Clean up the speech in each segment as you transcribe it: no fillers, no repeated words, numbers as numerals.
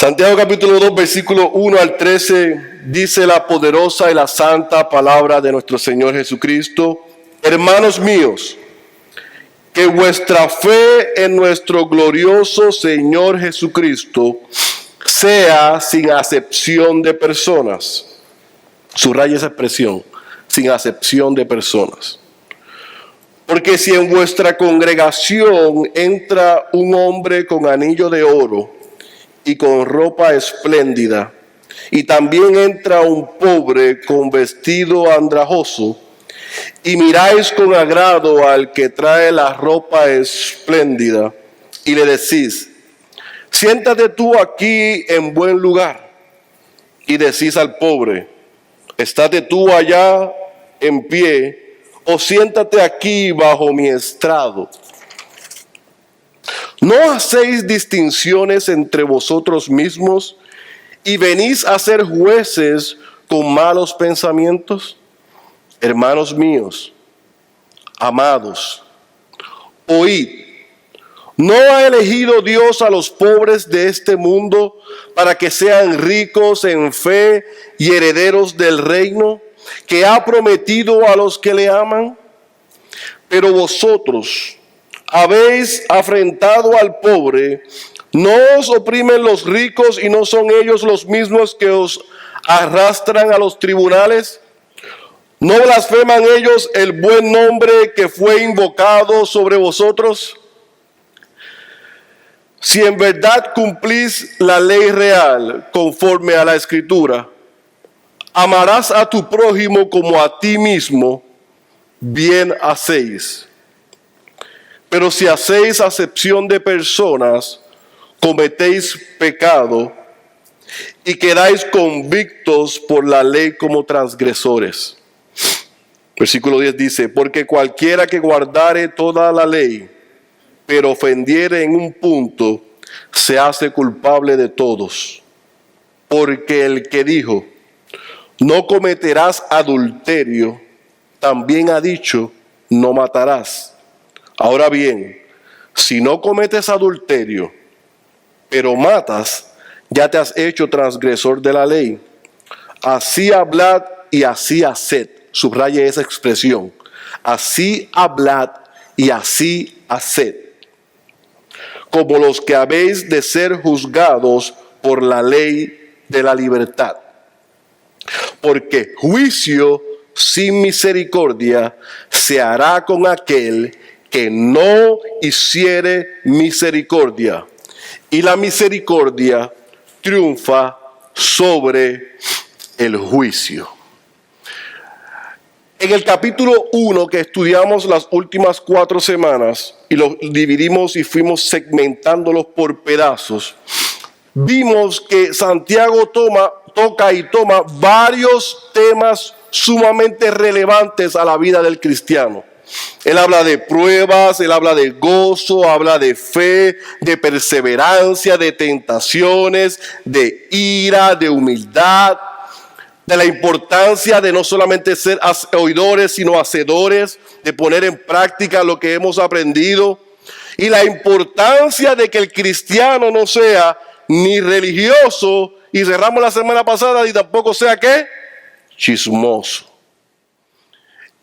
Santiago capítulo 2, versículo 1 al 13, dice la poderosa y la santa palabra de nuestro Señor Jesucristo: Hermanos míos, que vuestra fe en nuestro glorioso Señor Jesucristo sea sin acepción de personas. Subraya esa expresión, sin acepción de personas. Porque si en vuestra congregación entra un hombre con anillo de oro y con ropa espléndida, y también entra un pobre con vestido andrajoso, y miráis con agrado al que trae la ropa espléndida, y le decís: siéntate tú aquí en buen lugar, y decís al pobre: estate tú allá en pie, o siéntate aquí bajo mi estrado. ¿No hacéis distinciones entre vosotros mismos y venís a ser jueces con malos pensamientos? Hermanos míos, amados, oíd. ¿No ha elegido Dios a los pobres de este mundo para que sean ricos en fe y herederos del reino que ha prometido a los que le aman? Pero vosotros habéis afrentado al pobre. ¿No os oprimen los ricos y no son ellos los mismos que os arrastran a los tribunales? ¿No blasfeman ellos el buen nombre que fue invocado sobre vosotros? Si en verdad cumplís la ley real conforme a la Escritura, amarás a tu prójimo como a ti mismo, bien hacéis. Pero si hacéis acepción de personas, cometéis pecado y quedáis convictos por la ley como transgresores. Versículo 10 dice: porque cualquiera que guardare toda la ley, pero ofendiere en un punto, se hace culpable de todos. Porque el que dijo: no cometerás adulterio, también ha dicho: no matarás. Ahora bien, si no cometes adulterio, pero matas, ya te has hecho transgresor de la ley. Así hablad y así haced. Subraye esa expresión. Así hablad y así haced, como los que habéis de ser juzgados por la ley de la libertad. Porque juicio sin misericordia se hará con aquel que no hiciere misericordia, y la misericordia triunfa sobre el juicio. En el capítulo 1 que estudiamos las últimas 4 semanas y lo dividimos y fuimos segmentándolos por pedazos, vimos que Santiago toca y toma varios temas sumamente relevantes a la vida del cristiano. Él habla de pruebas, él habla de gozo, habla de fe, de perseverancia, de tentaciones, de ira, de humildad, de la importancia de no solamente ser oidores, sino hacedores, de poner en práctica lo que hemos aprendido, y la importancia de que el cristiano no sea ni religioso, y cerramos la semana pasada, y tampoco sea ¿qué? Chismoso.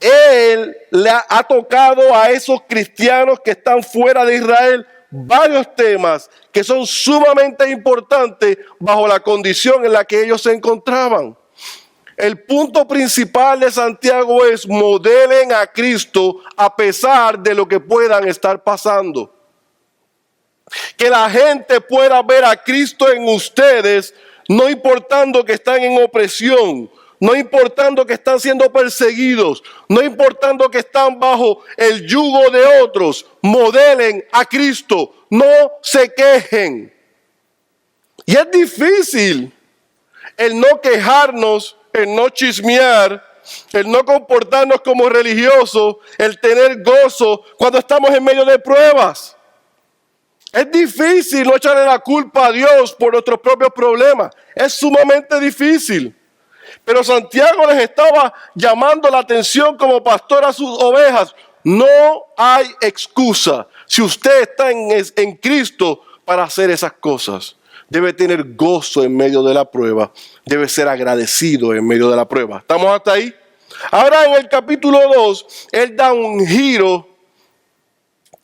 Él le ha tocado a esos cristianos que están fuera de Israel varios temas que son sumamente importantes bajo la condición en la que ellos se encontraban. El punto principal de Santiago es: modelen a Cristo a pesar de lo que puedan estar pasando. Que la gente pueda ver a Cristo en ustedes, no importando que están en opresión, no importando que están siendo perseguidos, no importando que están bajo el yugo de otros. Modelen a Cristo, no se quejen. Y es difícil el no quejarnos, el no chismear, el no comportarnos como religiosos, el tener gozo cuando estamos en medio de pruebas. Es difícil no echarle la culpa a Dios por nuestros propios problemas. Es sumamente difícil. Pero Santiago les estaba llamando la atención como pastor a sus ovejas. No hay excusa si usted está en Cristo para hacer esas cosas. debe tener gozo en medio de la prueba, debe ser agradecido en medio de la prueba. ¿Estamos hasta ahí? Ahora en el capítulo 2, él da un giro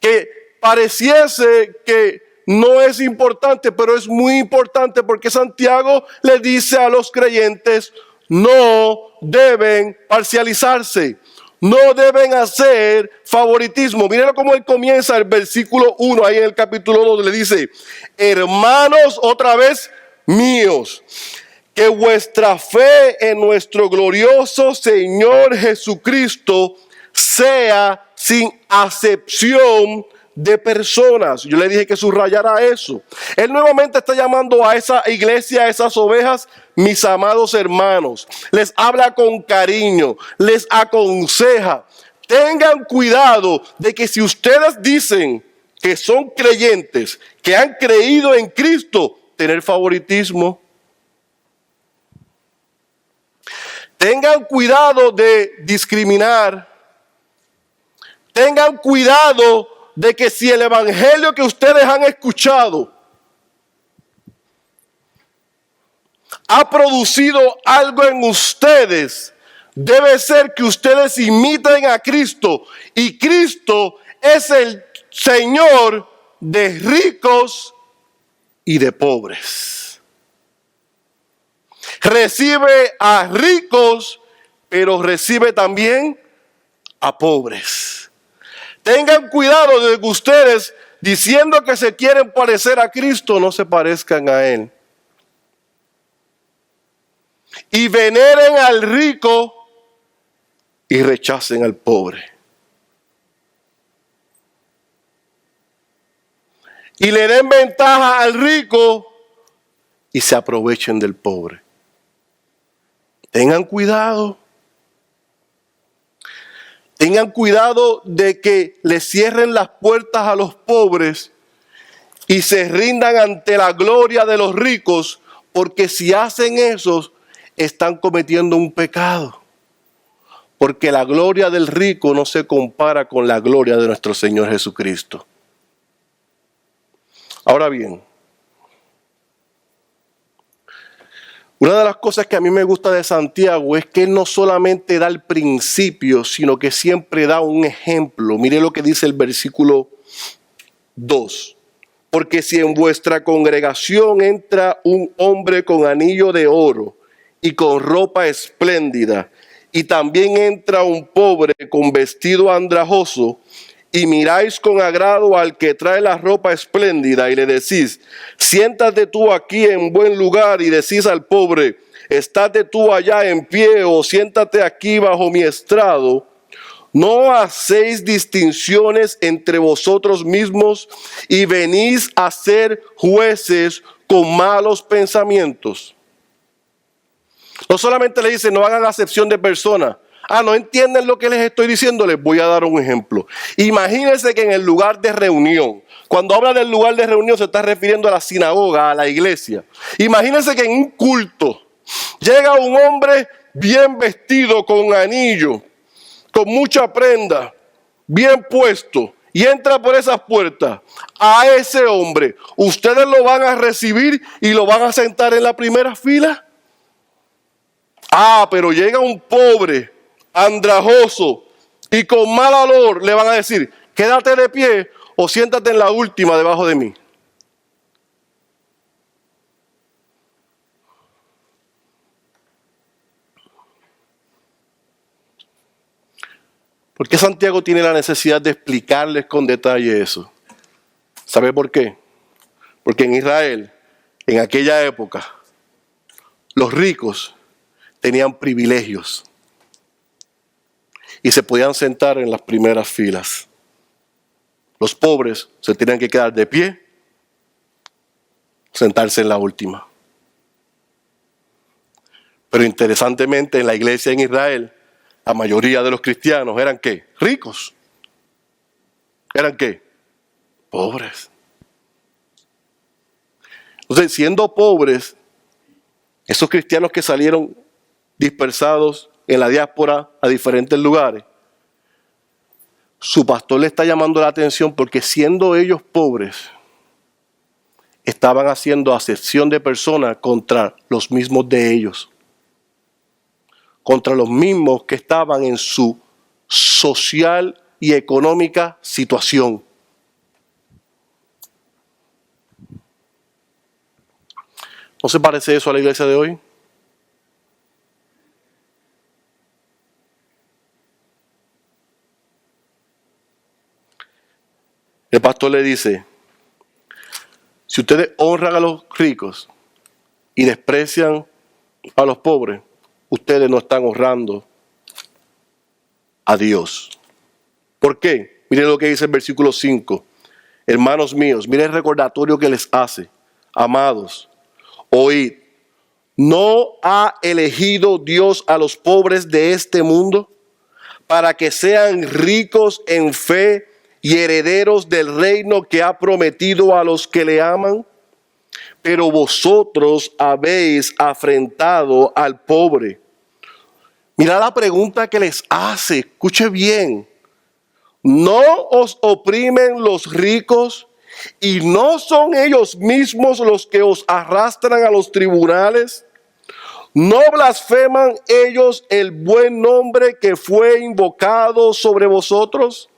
que pareciese que no es importante, pero es muy importante porque Santiago le dice a los creyentes, no deben parcializarse, no deben hacer favoritismo. Miren cómo él comienza el versículo 1, ahí en el capítulo 2, le dice, hermanos, otra vez míos, que vuestra fe en nuestro glorioso Señor Jesucristo sea sin acepción de personas. Yo le dije que subrayara eso. Él nuevamente está llamando a esa iglesia, a esas ovejas, mis amados hermanos. Les habla con cariño, les aconseja. Tengan cuidado de que si ustedes dicen que son creyentes, que han creído en Cristo, tener favoritismo. Tengan cuidado de discriminar. Tengan cuidado de que si el evangelio que ustedes han escuchado ha producido algo en ustedes, debe ser que ustedes imiten a Cristo. Y Cristo es el Señor de ricos y de pobres. Recibe a ricos, pero recibe también a pobres. Tengan cuidado de que ustedes, diciendo que se quieren parecer a Cristo, no se parezcan a Él. Y veneren al rico y rechacen al pobre. Y le den ventaja al rico y se aprovechen del pobre. Tengan cuidado. Tengan cuidado de que le cierren las puertas a los pobres y se rindan ante la gloria de los ricos, porque si hacen eso, están cometiendo un pecado. Porque la gloria del rico no se compara con la gloria de nuestro Señor Jesucristo. Ahora bien, una de las cosas que a mí me gusta de Santiago es que él no solamente da el principio, sino que siempre da un ejemplo. Mire lo que dice el versículo 2. Porque si en vuestra congregación entra un hombre con anillo de oro y con ropa espléndida, y también entra un pobre con vestido andrajoso, y miráis con agrado al que trae la ropa espléndida y le decís, siéntate tú aquí en buen lugar, y decís al pobre, estate tú allá en pie o siéntate aquí bajo mi estrado, ¿no hacéis distinciones entre vosotros mismos y venís a ser jueces con malos pensamientos? No solamente le dice, no hagan acepción de personas. ¿No entienden lo que les estoy diciendo? Les voy a dar un ejemplo. Imagínense que en el lugar de reunión, cuando habla del lugar de reunión se está refiriendo a la sinagoga, a la iglesia. Imagínense que en un culto llega un hombre bien vestido, con anillo, con mucha prenda, bien puesto, y entra por esas puertas. A ese hombre, ¿ustedes lo van a recibir y lo van a sentar en la primera fila? Pero llega un pobre, andrajoso y con mal olor, le van a decir, quédate de pie o siéntate en la última debajo de mí. ¿Por qué Santiago tiene la necesidad de explicarles con detalle eso? ¿Sabe por qué? Porque en Israel, en aquella época, los ricos tenían privilegios y se podían sentar en las primeras filas. Los pobres se tenían que quedar de pie, sentarse en la última. Pero interesantemente, en la iglesia en Israel, la mayoría de los cristianos eran ¿qué? Ricos. ¿Eran qué? Pobres. Entonces, siendo pobres, esos cristianos que salieron dispersados en la diáspora a diferentes lugares, su pastor le está llamando la atención porque siendo ellos pobres, estaban haciendo acepción de personas contra los mismos de ellos, contra los mismos que estaban en su social y económica situación. ¿No se parece eso a la iglesia de hoy? El pastor le dice, si ustedes honran a los ricos y desprecian a los pobres, ustedes no están honrando a Dios. ¿Por qué? Miren lo que dice el versículo 5. Hermanos míos, miren el recordatorio que les hace. Amados, oíd, ¿no ha elegido Dios a los pobres de este mundo para que sean ricos en fe y herederos del reino que ha prometido a los que le aman? Pero vosotros habéis afrentado al pobre. Mira la pregunta que les hace, escuche bien. ¿No os oprimen los ricos y no son ellos mismos los que os arrastran a los tribunales? ¿No blasfeman ellos el buen nombre que fue invocado sobre vosotros?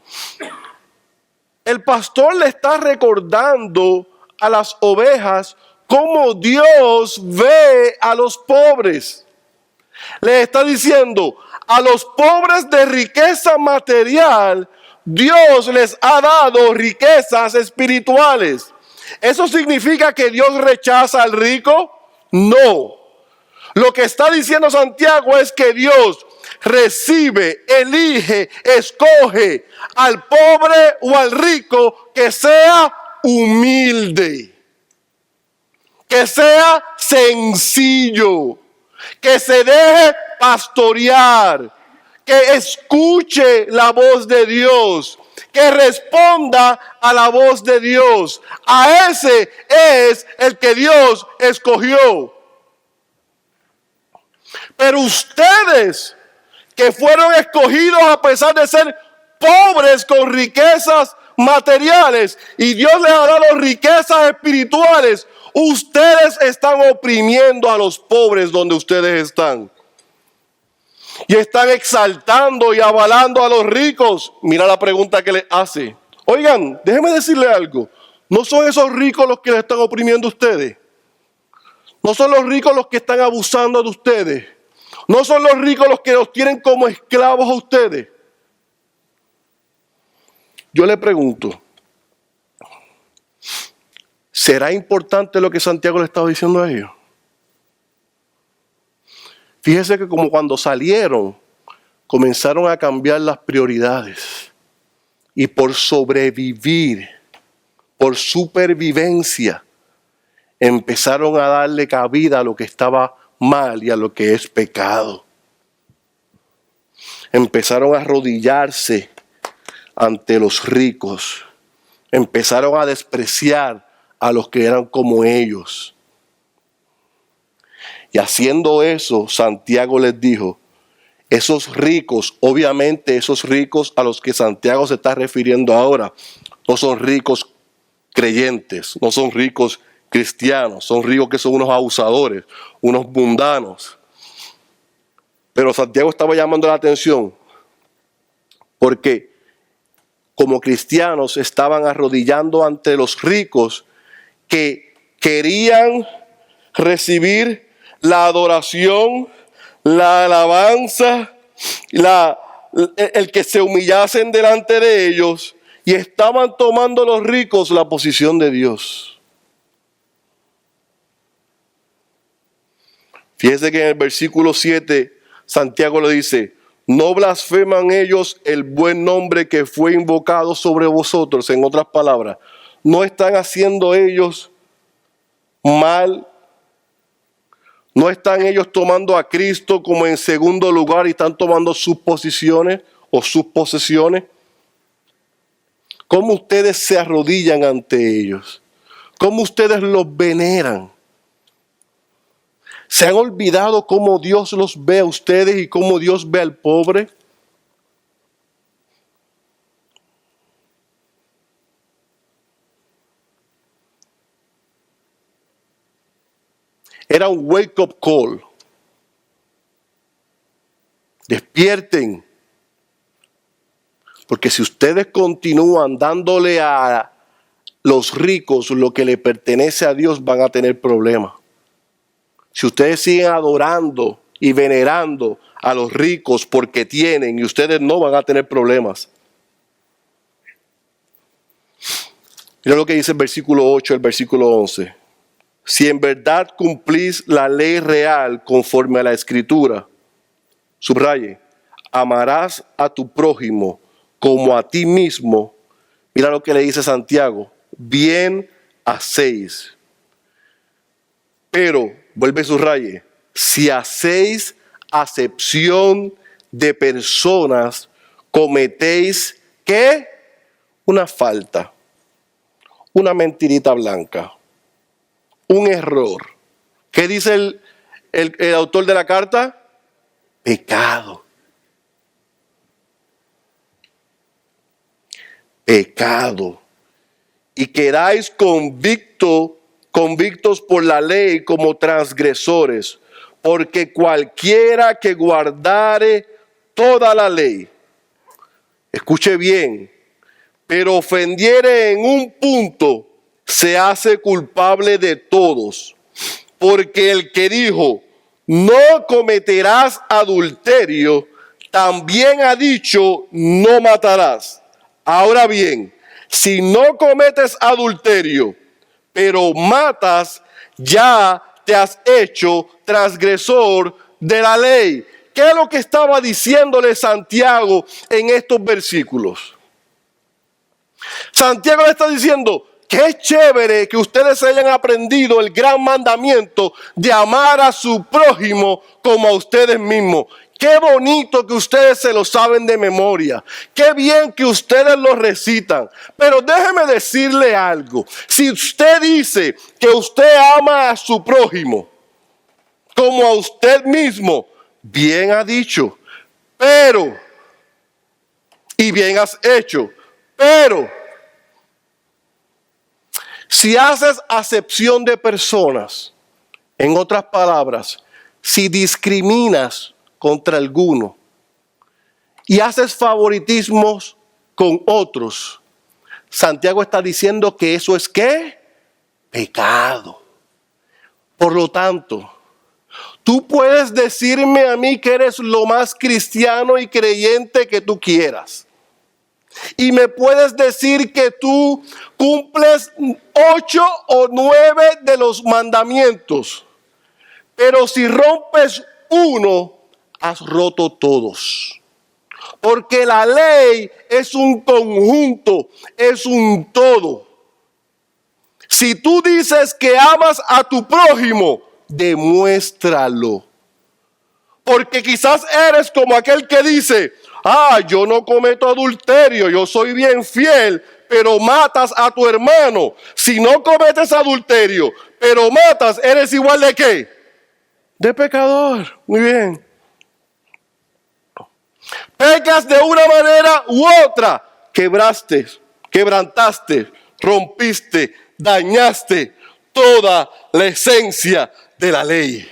El pastor le está recordando a las ovejas cómo Dios ve a los pobres. Le está diciendo, a los pobres de riqueza material, Dios les ha dado riquezas espirituales. ¿Eso significa que Dios rechaza al rico? No. Lo que está diciendo Santiago es que Dios recibe, elige, escoge al pobre o al rico que sea humilde, que sea sencillo, que se deje pastorear, que escuche la voz de Dios, que responda a la voz de Dios. A ese es el que Dios escogió. Pero ustedes que fueron escogidos a pesar de ser pobres con riquezas materiales y Dios les ha dado riquezas espirituales, ustedes están oprimiendo a los pobres donde ustedes están. Y están exaltando y avalando a los ricos. Mira la pregunta que les hace. Oigan, déjenme decirle algo. ¿No son esos ricos los que les están oprimiendo a ustedes? ¿No son los ricos los que están abusando de ustedes? ¿No son los ricos los que los tienen como esclavos a ustedes? Yo le pregunto, ¿será importante lo que Santiago le estaba diciendo a ellos? Fíjese que como cuando salieron, comenzaron a cambiar las prioridades. Y por sobrevivir, por supervivencia, empezaron a darle cabida a lo que estaba mal y a lo que es pecado. Empezaron a arrodillarse ante los ricos. Empezaron a despreciar a los que eran como ellos. Y haciendo eso, Santiago les dijo, esos ricos, obviamente esos ricos a los que Santiago se está refiriendo ahora, no son ricos creyentes, no son ricos cristianos, son ricos que son unos abusadores, unos mundanos. Pero Santiago estaba llamando la atención porque como cristianos estaban arrodillando ante los ricos que querían recibir la adoración, la alabanza, el que se humillasen delante de ellos, y estaban tomando los ricos la posición de Dios. Fíjese que en el versículo 7 Santiago le dice, no blasfeman ellos el buen nombre que fue invocado sobre vosotros. En otras palabras, no están haciendo ellos mal. No están ellos tomando a Cristo como en segundo lugar y están tomando sus posiciones o sus posesiones. ¿Cómo ustedes se arrodillan ante ellos? ¿Cómo ustedes los veneran? ¿Se han olvidado cómo Dios los ve a ustedes y cómo Dios ve al pobre? Era un wake-up call. Despierten. Porque si ustedes continúan dándole a los ricos lo que le pertenece a Dios, van a tener problemas. Si ustedes siguen adorando y venerando a los ricos porque tienen y ustedes no, van a tener problemas. Mira lo que dice el versículo 8, el versículo 11. Si en verdad cumplís la ley real conforme a la Escritura, subraye, amarás a tu prójimo como a ti mismo. Mira lo que le dice Santiago, bien hacéis. Pero, vuelve subraye, si hacéis acepción de personas, cometéis, ¿qué? Una falta, una mentirita blanca, un error. ¿Qué dice el autor de la carta? Pecado. Pecado. Y quedáis convictos por la ley como transgresores, porque cualquiera que guardare toda la ley, escuche bien, pero ofendiere en un punto, se hace culpable de todos. Porque el que dijo, no cometerás adulterio, también ha dicho, no matarás. Ahora bien, si no cometes adulterio, pero matas, ya te has hecho transgresor de la ley. ¿Qué es lo que estaba diciéndole Santiago en estos versículos? Santiago le está diciendo, qué chévere que ustedes hayan aprendido el gran mandamiento de amar a su prójimo como a ustedes mismos. Qué bonito que ustedes se lo saben de memoria. Qué bien que ustedes lo recitan. Pero déjeme decirle algo. Si usted dice que usted ama a su prójimo como a usted mismo, bien ha dicho, pero, y bien has hecho, pero, si haces acepción de personas, en otras palabras, si discriminas contra alguno y haces favoritismos con otros, Santiago está diciendo que eso es ¿qué? Pecado. Por lo tanto, tú puedes decirme a mí que eres lo más cristiano y creyente que tú quieras. Y me puedes decir que tú cumples 8 o 9 de los mandamientos. Pero si rompes uno, has roto todos. Porque la ley es un conjunto, es un todo. Si tú dices que amas a tu prójimo, demuéstralo. Porque quizás eres como aquel que dice, yo no cometo adulterio, yo soy bien fiel, pero matas a tu hermano. Si no cometes adulterio, pero matas, ¿eres igual de qué? De pecador. Muy bien. Pecas de una manera u otra. Quebrantaste, rompiste, dañaste toda la esencia de la ley.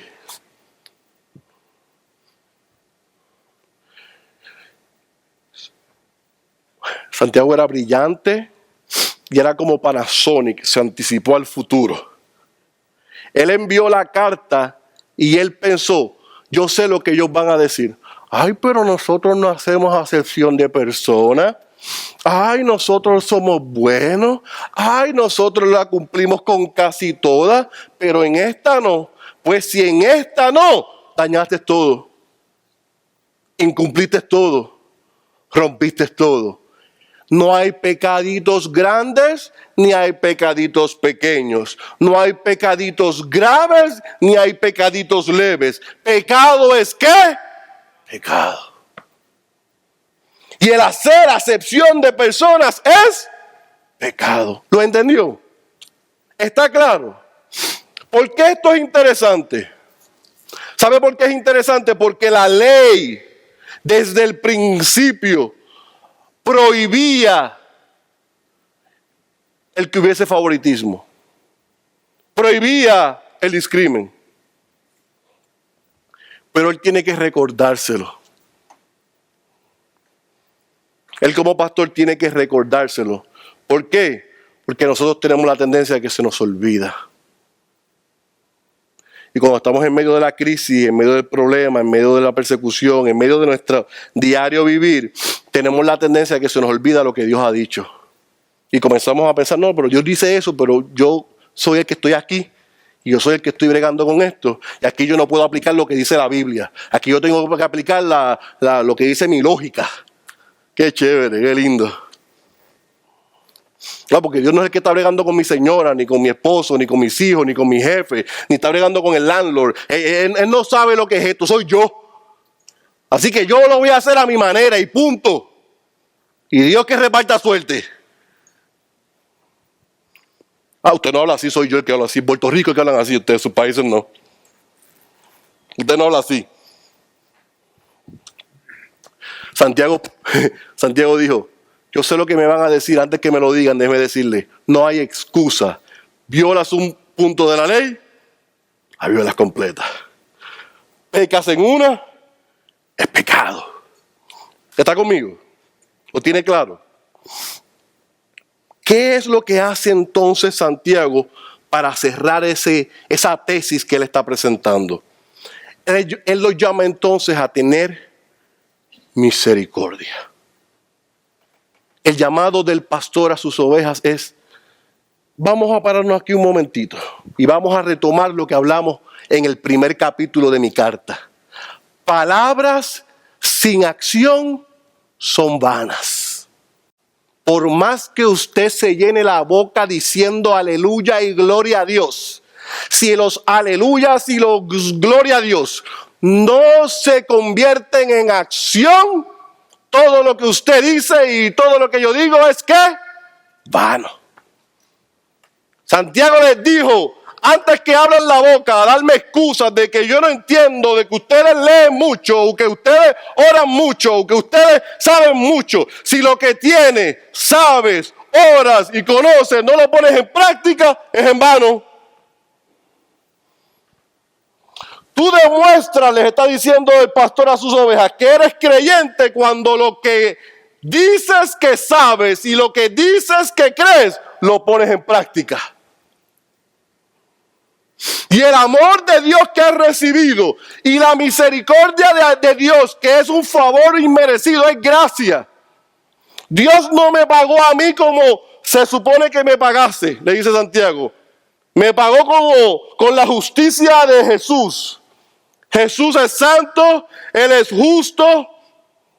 Santiago era brillante y era como Panasonic, se anticipó al futuro. Él envió la carta y él pensó, yo sé lo que ellos van a decir. Pero nosotros no hacemos acepción de personas. Nosotros somos buenos. Nosotros la cumplimos con casi todas, pero en esta no. Pues si en esta no, dañaste todo. Incumpliste todo. Rompiste todo. No hay pecaditos grandes ni hay pecaditos pequeños. No hay pecaditos graves ni hay pecaditos leves. Pecado es ¿qué? Pecado. Y el hacer acepción de personas es pecado. ¿Lo entendió? ¿Está claro? ¿Por qué esto es interesante? ¿Sabe por qué es interesante? Porque la ley desde el principio prohibía el que hubiese favoritismo. Prohibía el discrimen. Pero él tiene que recordárselo. Él como pastor tiene que recordárselo. ¿Por qué? Porque nosotros tenemos la tendencia a que se nos olvida. Y cuando estamos en medio de la crisis, en medio del problema, en medio de la persecución, en medio de nuestro diario vivir, tenemos la tendencia a que se nos olvida lo que Dios ha dicho. Y comenzamos a pensar, no, pero Dios dice eso, pero yo soy el que estoy aquí. Y yo soy el que estoy bregando con esto. Y aquí yo no puedo aplicar lo que dice la Biblia. Aquí yo tengo que aplicar lo que dice mi lógica. Qué chévere, qué lindo. No, porque Dios no es el que está bregando con mi señora, ni con mi esposo, ni con mis hijos, ni con mi jefe, ni está bregando con el landlord. Él no sabe lo que es esto, soy yo. Así que yo lo voy a hacer a mi manera y punto. Y Dios que reparta suerte. Usted no habla así, soy yo el que habla así. Puerto Rico es que hablan así, ustedes, sus países no. Usted no habla así. Santiago dijo, yo sé lo que me van a decir, antes que me lo digan, déjeme decirle, no hay excusa. Violas un punto de la ley, la violas completa. Pecas en una, es pecado. ¿Está conmigo? ¿Lo tiene claro? ¿Qué es lo que hace entonces Santiago para cerrar esa tesis que él está presentando? Él lo llama entonces a tener misericordia. El llamado del pastor a sus ovejas es, vamos a pararnos aquí un momentito y vamos a retomar lo que hablamos en el primer capítulo de mi carta. Palabras sin acción son vanas. Por más que usted se llene la boca diciendo aleluya y gloria a Dios, si los aleluyas y los gloria a Dios no se convierten en acción, todo lo que usted dice y todo lo que yo digo es que vano. Santiago les dijo, antes que abran la boca a darme excusas de que yo no entiendo, de que ustedes leen mucho, o que ustedes oran mucho, o que ustedes saben mucho, si lo que tienes, sabes, oras y conoces, no lo pones en práctica, es en vano. Tú demuestras, les está diciendo el pastor a sus ovejas, que eres creyente cuando lo que dices que sabes y lo que dices que crees, lo pones en práctica. Y el amor de Dios que has recibido y la misericordia de Dios, que es un favor inmerecido, es gracia. Dios no me pagó a mí como se supone que me pagase, le dice Santiago. Me pagó con la justicia de Jesús. Jesús es santo, Él es justo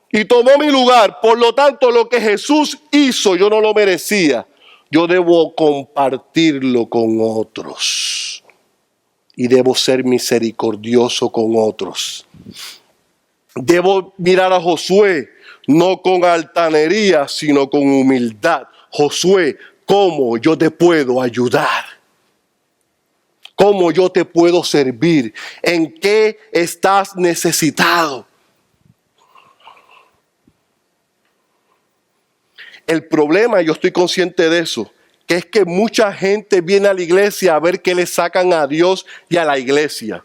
y tomó mi lugar. Por lo tanto, lo que Jesús hizo, yo no lo merecía. Yo debo compartirlo con otros. Y debo ser misericordioso con otros. Debo mirar a Josué, no con altanería, sino con humildad. Josué, ¿cómo yo te puedo ayudar? ¿Cómo yo te puedo servir? ¿En qué estás necesitado? El problema, yo estoy consciente de eso, que es que mucha gente viene a la iglesia a ver qué le sacan a Dios y a la iglesia.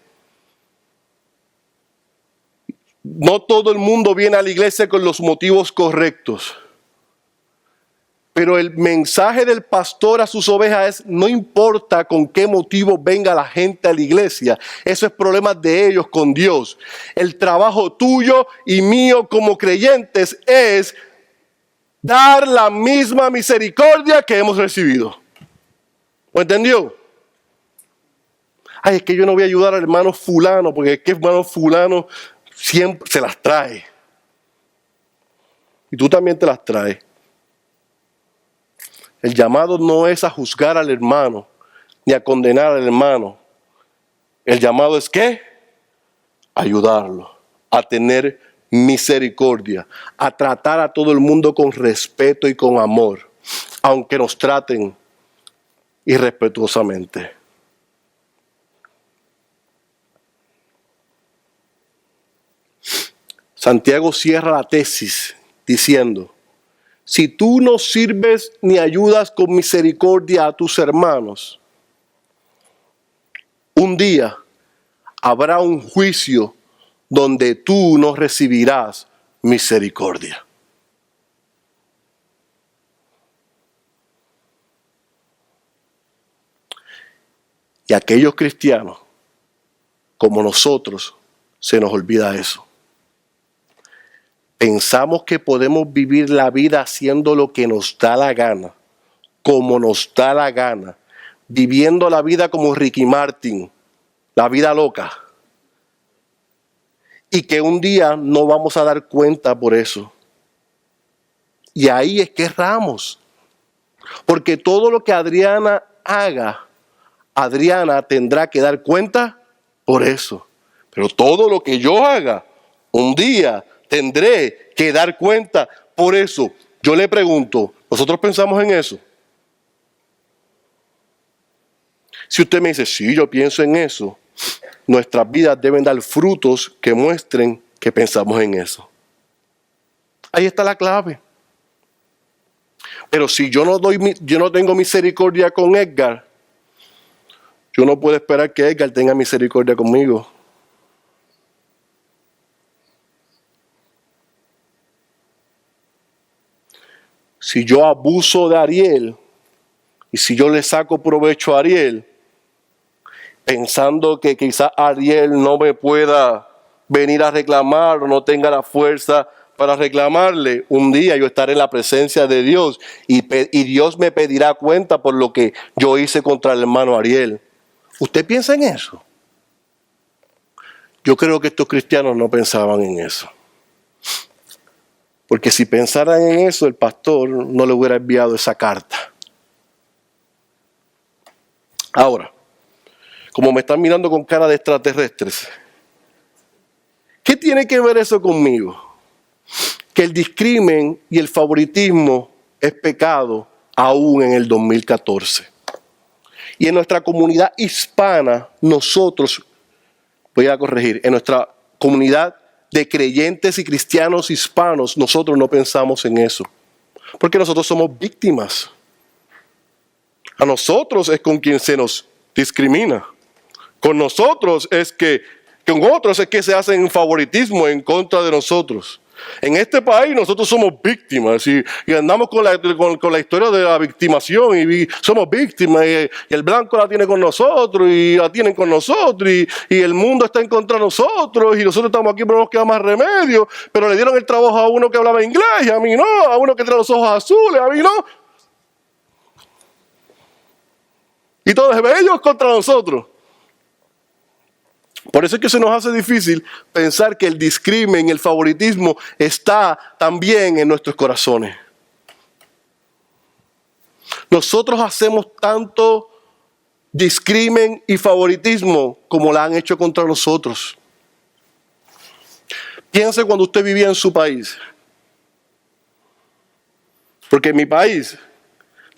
No todo el mundo viene a la iglesia con los motivos correctos. Pero el mensaje del pastor a sus ovejas es, no importa con qué motivo venga la gente a la iglesia, eso es problema de ellos con Dios. El trabajo tuyo y mío como creyentes es dar la misma misericordia que hemos recibido. ¿Lo entendió? Ay, es que yo no voy a ayudar al hermano fulano, porque es que el hermano fulano siempre se las trae. Y tú también te las traes. El llamado no es a juzgar al hermano, ni a condenar al hermano. El llamado es ¿qué? Ayudarlo, a tener misericordia, a tratar a todo el mundo con respeto y con amor, aunque nos traten irrespetuosamente. Santiago cierra la tesis diciendo, si tú no sirves ni ayudas con misericordia a tus hermanos, un día habrá un juicio donde tú no recibirás misericordia. Y a aquellos cristianos, como nosotros, se nos olvida eso. Pensamos que podemos vivir la vida haciendo lo que nos da la gana, como nos da la gana, viviendo la vida como Ricky Martin, la vida loca. Y que un día no vamos a dar cuenta por eso. Y ahí es que erramos. Porque todo lo que Adriana haga, Adriana tendrá que dar cuenta por eso. Pero todo lo que yo haga, un día tendré que dar cuenta por eso. Yo le pregunto, ¿nosotros pensamos en eso? Si usted me dice, sí, yo pienso en eso, nuestras vidas deben dar frutos que muestren que pensamos en eso. Ahí está la clave. Pero si yo no tengo misericordia con Edgar, yo no puedo esperar que Edgar tenga misericordia conmigo. Si yo abuso de Ariel y si yo le saco provecho a Ariel, pensando que quizás Ariel no me pueda venir a reclamar o no tenga la fuerza para reclamarle, un día yo estaré en la presencia de Dios y Dios me pedirá cuenta por lo que yo hice contra el hermano Ariel. ¿Usted piensa en eso? Yo creo que estos cristianos no pensaban en eso. Porque si pensaran en eso, el pastor no le hubiera enviado esa carta. Ahora, como me están mirando con cara de extraterrestres, ¿qué tiene que ver eso conmigo? Que el discrimen y el favoritismo es pecado aún en el 2014. Y en nuestra comunidad hispana, nosotros, voy a corregir, en nuestra comunidad de creyentes y cristianos hispanos, nosotros no pensamos en eso. Porque nosotros somos víctimas. A nosotros es con quien se nos discrimina. Con nosotros es que, con otros es que se hacen favoritismo en contra de nosotros. En este país nosotros somos víctimas y andamos con la historia de la victimación y somos víctimas y el blanco la tiene con nosotros y la tienen con nosotros y el mundo está en contra de nosotros y nosotros estamos aquí pero no nos queda más remedio, pero le dieron el trabajo a uno que hablaba inglés y a mí no, a uno que tiene los ojos azules, a mí no. Y todos ellos contra nosotros. Por eso es que se nos hace difícil pensar que el discrimen, el favoritismo está también en nuestros corazones. Nosotros hacemos tanto discrimen y favoritismo como la han hecho contra nosotros. Piense cuando usted vivía en su país. Porque en mi país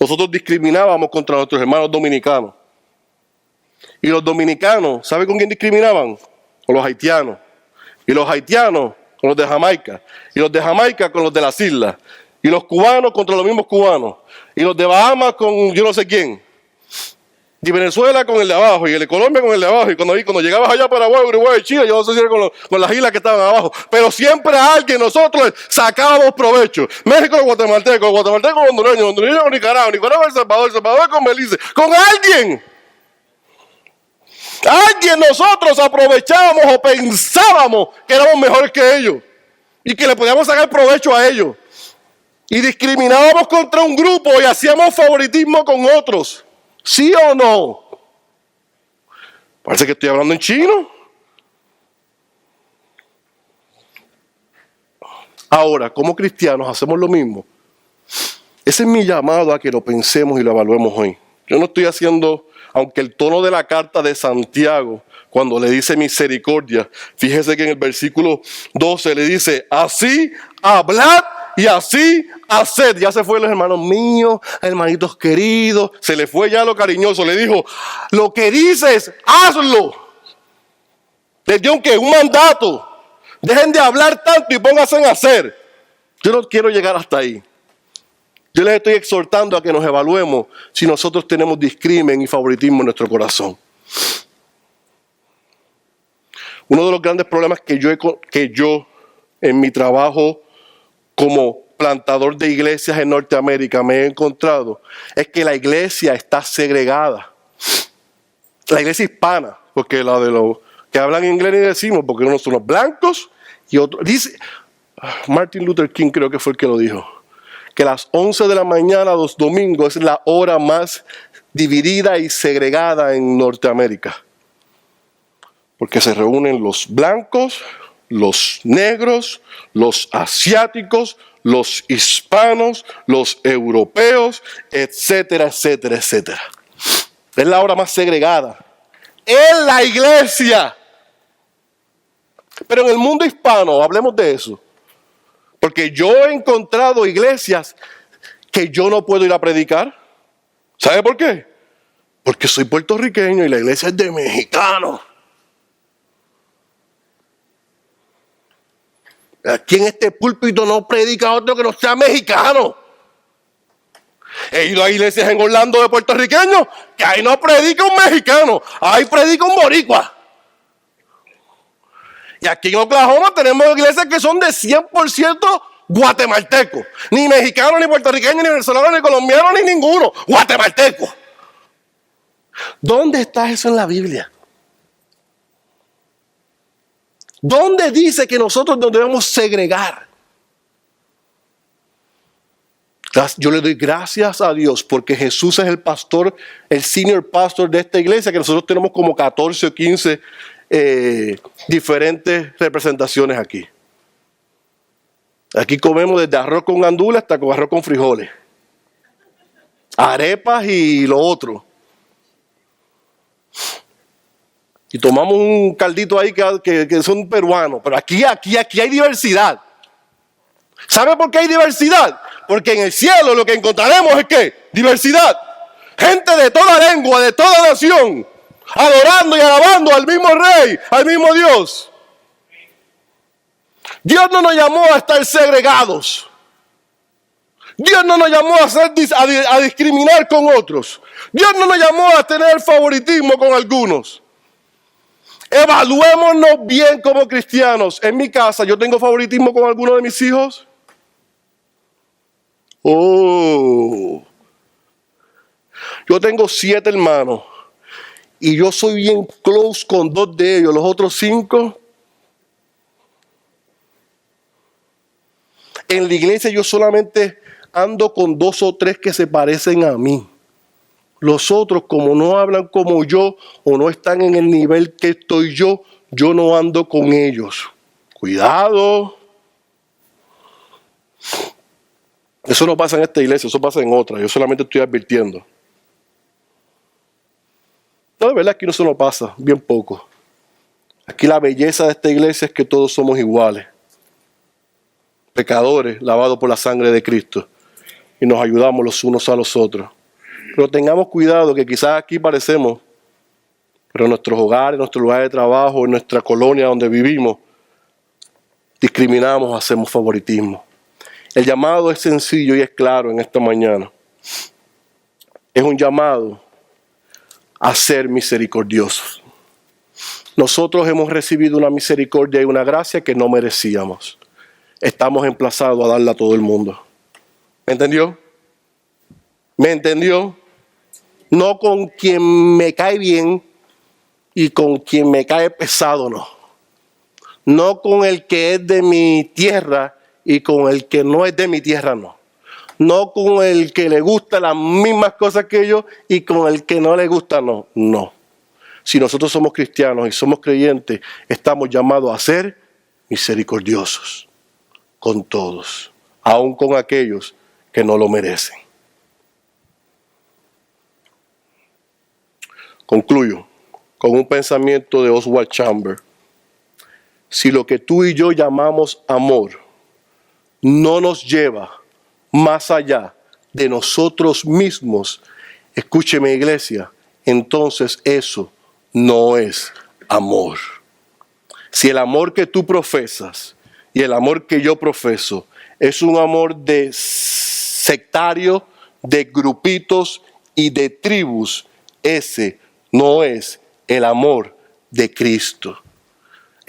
nosotros discriminábamos contra nuestros hermanos dominicanos. Y los dominicanos, ¿sabe con quién discriminaban? Con los haitianos. Y los haitianos con los de Jamaica. Y los de Jamaica con los de las islas. Y los cubanos contra los mismos cubanos. Y los de Bahamas con yo no sé quién. Y Venezuela con el de abajo. Y el de Colombia con el de abajo. Y cuando llegabas allá a Paraguay, Uruguay y Chile, yo no sé si era con las islas que estaban abajo. Pero siempre a alguien nosotros sacábamos provecho. México con guatemalteco con hondureño con Nicaragua con El Salvador con Belice. Con alguien. Alguien nosotros aprovechábamos o pensábamos que éramos mejores que ellos y que le podíamos sacar provecho a ellos. Y discriminábamos contra un grupo y hacíamos favoritismo con otros. ¿Sí o no? Parece que estoy hablando en chino. Ahora, como cristianos hacemos lo mismo. Ese es mi llamado a que lo pensemos y lo evaluemos hoy. Yo no estoy haciendo... Aunque el tono de la carta de Santiago, cuando le dice misericordia, fíjese que en el versículo 12 le dice, así hablad y así haced. Ya se fue los hermanos míos, hermanitos queridos, se le fue ya lo cariñoso. Le dijo, lo que dices, hazlo. Les dio un mandato. Dejen de hablar tanto y pónganse en hacer. Yo no quiero llegar hasta ahí. Yo les estoy exhortando a que nos evaluemos si nosotros tenemos discrimen y favoritismo en nuestro corazón. Uno de los grandes problemas que yo en mi trabajo como plantador de iglesias en Norteamérica me he encontrado es que la iglesia está segregada. La iglesia hispana, porque la de los que hablan inglés ni decimos, porque unos son los blancos y otros. Dice Martin Luther King, creo que fue el que lo dijo, que las 11 de la mañana los domingos es la hora más dividida y segregada en Norteamérica. Porque se reúnen los blancos, los negros, los asiáticos, los hispanos, los europeos, etcétera, etcétera, etcétera. Es la hora más segregada. En la iglesia. Pero en el mundo hispano, hablemos de eso. Porque yo he encontrado iglesias que yo no puedo ir a predicar. ¿Sabe por qué? Porque soy puertorriqueño y la iglesia es de mexicanos. Aquí en este púlpito no predica otro que no sea mexicano. He ido a iglesias en Orlando de puertorriqueños que ahí no predica un mexicano, ahí predica un boricua. Y aquí en Oklahoma tenemos iglesias que son de 100% guatemaltecos. Ni mexicanos, ni puertorriqueños, ni venezolanos, ni colombianos, ni ninguno. Guatemaltecos. ¿Dónde está eso en la Biblia? ¿Dónde dice que nosotros nos debemos segregar? Yo le doy gracias a Dios porque Jesús es el pastor, el senior pastor de esta iglesia, que nosotros tenemos como 14 o 15 diferentes representaciones aquí. Aquí comemos desde arroz con gandules hasta con arroz con frijoles, arepas y lo otro. Y tomamos un caldito ahí que son peruanos. Pero aquí hay diversidad. ¿Sabe por qué hay diversidad? Porque en el cielo lo que encontraremos es ¿qué? Diversidad. Gente de toda lengua, de toda nación, adorando y alabando al mismo Rey, al mismo Dios. Dios no nos llamó a estar segregados. Dios no nos llamó a discriminar con otros. Dios no nos llamó a tener favoritismo con algunos. Evaluémonos bien como cristianos. En mi casa, ¿yo tengo favoritismo con alguno de mis hijos? Yo tengo 7 hermanos. Y yo soy bien close con 2 de ellos. Los otros 5. En la iglesia yo solamente ando con 2 o 3 que se parecen a mí. Los otros, como no hablan como yo o no están en el nivel que estoy yo no ando con ellos. Cuidado. Eso no pasa en esta iglesia, eso pasa en otra. Yo solamente estoy advirtiendo. No, de verdad, aquí no se nos pasa, bien poco. Aquí la belleza de esta iglesia es que todos somos iguales. Pecadores lavados por la sangre de Cristo. Y nos ayudamos los unos a los otros. Pero tengamos cuidado que quizás aquí parecemos, pero en nuestros hogares, en nuestro lugar de trabajo, en nuestra colonia donde vivimos, discriminamos, hacemos favoritismo. El llamado es sencillo y es claro en esta mañana. Es un llamado a ser misericordiosos. Nosotros hemos recibido una misericordia y una gracia que no merecíamos. Estamos emplazados a darla a todo el mundo. ¿Me entendió? ¿Me entendió? No con quien me cae bien y con quien me cae pesado, no. No con el que es de mi tierra y con el que no es de mi tierra, no. No con el que le gusta las mismas cosas que yo y con el que no le gusta, no. No. Si nosotros somos cristianos y somos creyentes, estamos llamados a ser misericordiosos con todos, aun con aquellos que no lo merecen. Concluyo con un pensamiento de Oswald Chambers. Si lo que tú y yo llamamos amor no nos lleva más allá de nosotros mismos, escúcheme iglesia, entonces eso no es amor. Si el amor que tú profesas y el amor que yo profeso es un amor de sectario, de grupitos y de tribus, ese no es el amor de Cristo.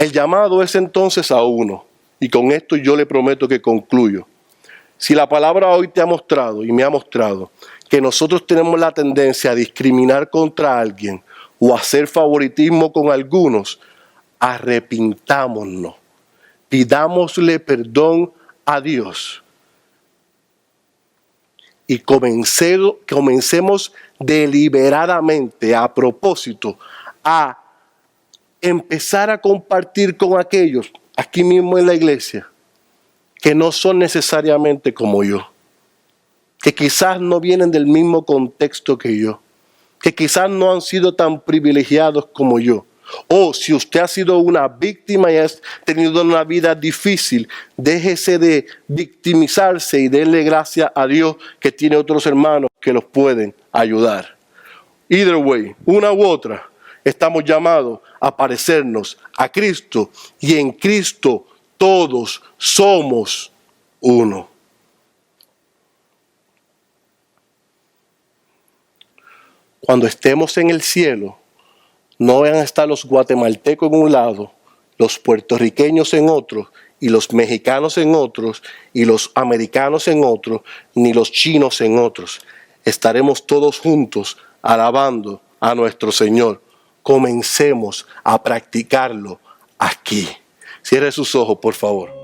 El llamado es entonces a uno, y con esto yo le prometo que concluyo. Si la palabra hoy te ha mostrado y me ha mostrado que nosotros tenemos la tendencia a discriminar contra alguien o a hacer favoritismo con algunos, arrepintámonos, pidámosle perdón a Dios y comencemos deliberadamente, a propósito, a empezar a compartir con aquellos aquí mismo en la iglesia que no son necesariamente como yo, que quizás no vienen del mismo contexto que yo, que quizás no han sido tan privilegiados como yo. O si usted ha sido una víctima y ha tenido una vida difícil, déjese de victimizarse y denle gracias a Dios que tiene otros hermanos que los pueden ayudar. Either way, una u otra, estamos llamados a parecernos a Cristo y en Cristo todos somos uno. Cuando estemos en el cielo, no van a estar los guatemaltecos en un lado, los puertorriqueños en otro, y los mexicanos en otros, y los americanos en otros, ni los chinos en otros. Estaremos todos juntos alabando a nuestro Señor. Comencemos a practicarlo aquí. Cierre sus ojos, por favor.